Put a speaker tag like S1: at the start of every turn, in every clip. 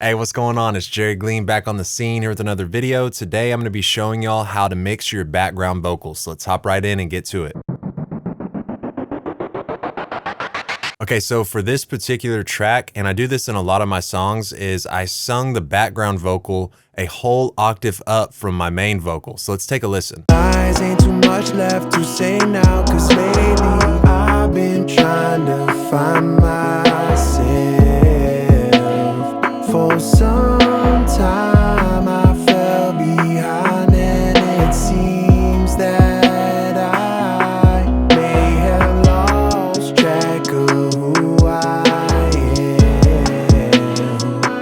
S1: Hey, what's going on? It's Jerry Glean back on the scene here with another video. Today, I'm going to be showing y'all how to mix your background vocals. So let's hop right in and get to it. Okay, so for this particular track, and I do this in a lot of my songs, is I sung the background vocal a whole octave up from my main vocal. So let's take a listen.
S2: Eyes ain't too much left to say now, cause lately I've been trying to find myself. For some time I fell behind, and it seems that I may have lost track of who I am.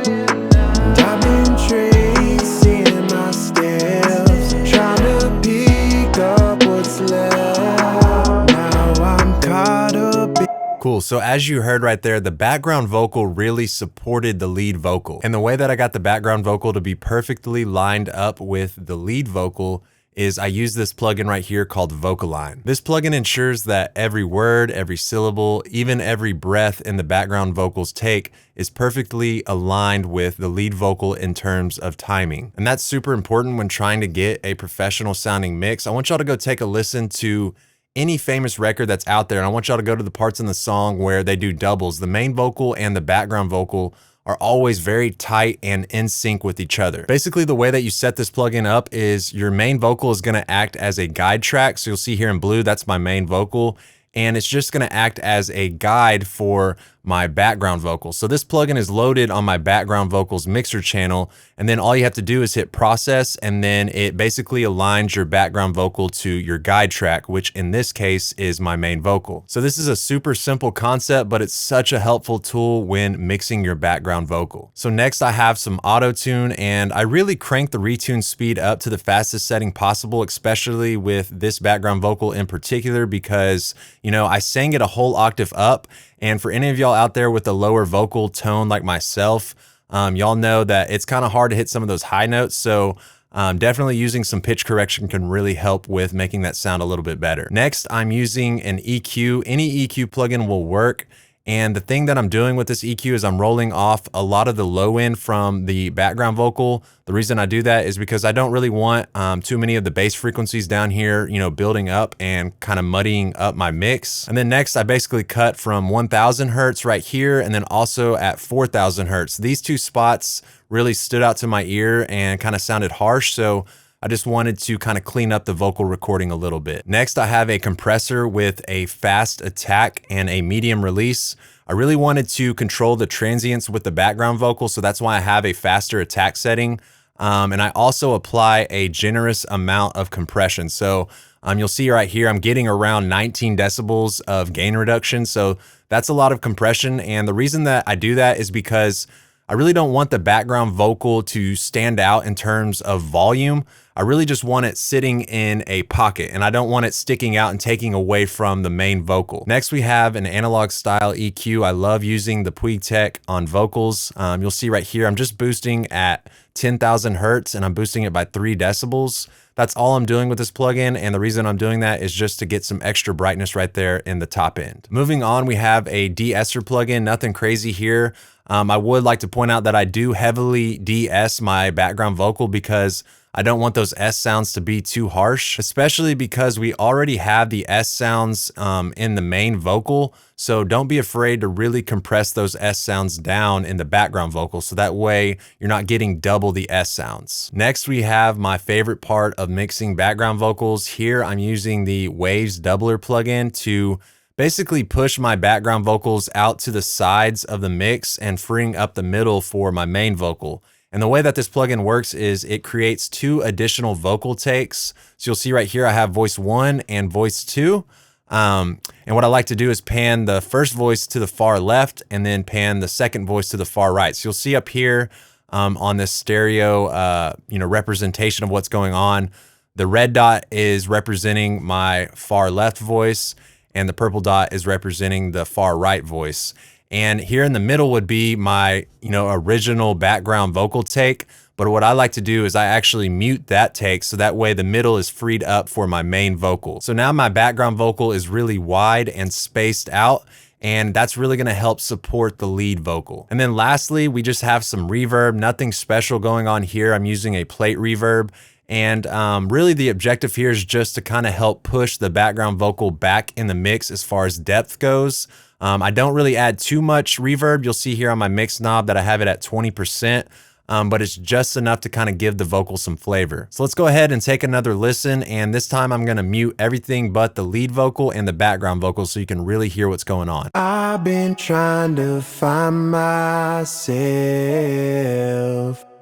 S2: And I've been tracing my steps, trying to pick up what's left. Now I'm caught up in
S1: Cool, so as you heard right there, the background vocal really supported the lead vocal. And the way that I got the background vocal to be perfectly lined up with the lead vocal is I use this plugin right here called Vocalign. This plugin ensures that every word, every syllable, even every breath in the background vocals take is perfectly aligned with the lead vocal in terms of timing. And that's super important when trying to get a professional sounding mix. I want y'all to go take a listen to any famous record that's out there, and I want y'all to go to the parts in the song where they do doubles. The main vocal and the background vocal are always very tight and in sync with each other. Basically, the way that you set this plugin up is your main vocal is gonna act as a guide track. So you'll see here in blue, that's my main vocal, and it's just gonna act as a guide for my background vocal. So this plugin is loaded on my background vocals mixer channel, and then all you have to do is hit process, and then it basically aligns your background vocal to your guide track, which in this case is my main vocal. So this is a super simple concept, but it's such a helpful tool when mixing your background vocal. So next I have some AutoTune, and I really crank the retune speed up to the fastest setting possible, especially with this background vocal in particular, because, you know, I sang it a whole octave up. And for any of y'all out there with a lower vocal tone like myself, y'all know that it's kind of hard to hit some of those high notes. So definitely using some pitch correction can really help with making that sound a little bit better. Next, I'm using an EQ. Any EQ plugin will work. And the thing that I'm doing with this EQ is I'm rolling off a lot of the low end from the background vocal. The reason I do that is because I don't really want too many of the bass frequencies down here, you know, building up and kind of muddying up my mix. And then next, I basically cut from 1000 Hertz right here, and then also at 4000 Hertz. These two spots really stood out to my ear and kind of sounded harsh. So I just wanted to kind of clean up the vocal recording a little bit. Next, I have a compressor with a fast attack and a medium release. I really wanted to control the transients with the background vocal, so that's why I have a faster attack setting. And I also apply a generous amount of compression. So you'll see right here, I'm getting around 19 decibels of gain reduction. So that's a lot of compression. And the reason that I do that is because I really don't want the background vocal to stand out in terms of volume. I really just want it sitting in a pocket, and I don't want it sticking out and taking away from the main vocal. Next, we have an analog style EQ. I love using the Puig Tech on vocals. You'll see right here, I'm just boosting at 10,000 Hertz, and I'm boosting it by 3 decibels. That's all I'm doing with this plugin, and the reason I'm doing that is just to get some extra brightness right there in the top end. Moving on, we have a De-Esser plugin. Nothing crazy here. I would like to point out that I do heavily de-ess my background vocal because I don't want those S sounds to be too harsh, especially because we already have the S sounds in the main vocal. So don't be afraid to really compress those S sounds down in the background vocal, so that way you're not getting double the S sounds. Next, we have my favorite part of mixing background vocals. Here, I'm using the Waves Doubler plugin to basically push my background vocals out to the sides of the mix and freeing up the middle for my main vocal. And the way that this plugin works is it creates 2 additional vocal takes. So you'll see right here, I have voice 1 and voice 2. And what I like to do is pan the first voice to the far left and then pan the second voice to the far right. So you'll see up here on this stereo representation of what's going on, the red dot is representing my far left voice, and the purple dot is representing the far right voice. And here in the middle would be my, original background vocal take. But what I like to do is I actually mute that take, so that way the middle is freed up for my main vocal. So now my background vocal is really wide and spaced out. and that's really gonna help support the lead vocal. And then lastly, we just have some reverb, nothing special going on here. I'm using a plate reverb, and really the objective here is just to kind of help push the background vocal back in the mix as far as depth goes. I don't really add too much reverb. You'll see here on my mix knob that I have it at 20%. But it's just enough to kind of give the vocal some flavor. So let's go ahead and take another listen, and this time I'm gonna mute everything but the lead vocal and the background vocal so you can really hear what's going on.
S2: I've been trying to find myself.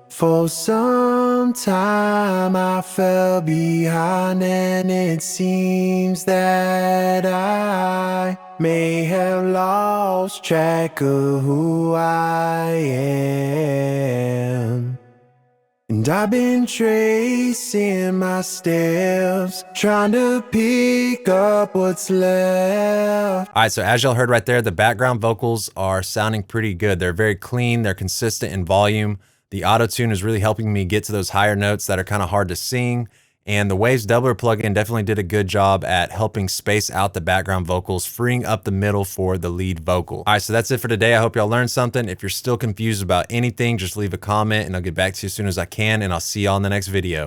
S2: For some time I fell behind, and it seems that I may have lost track of who I am. And I've been tracing my steps, trying to pick up what's left.
S1: All right, so as y'all heard right there, the background vocals are sounding pretty good. They're very clean, they're consistent in volume. The AutoTune is really helping me get to those higher notes that are kind of hard to sing. And the Waves Doubler plugin definitely did a good job at helping space out the background vocals, freeing up the middle for the lead vocal. All right, so that's it for today. I hope y'all learned something. If you're still confused about anything, just leave a comment and I'll get back to you as soon as I can, and I'll see y'all in the next video.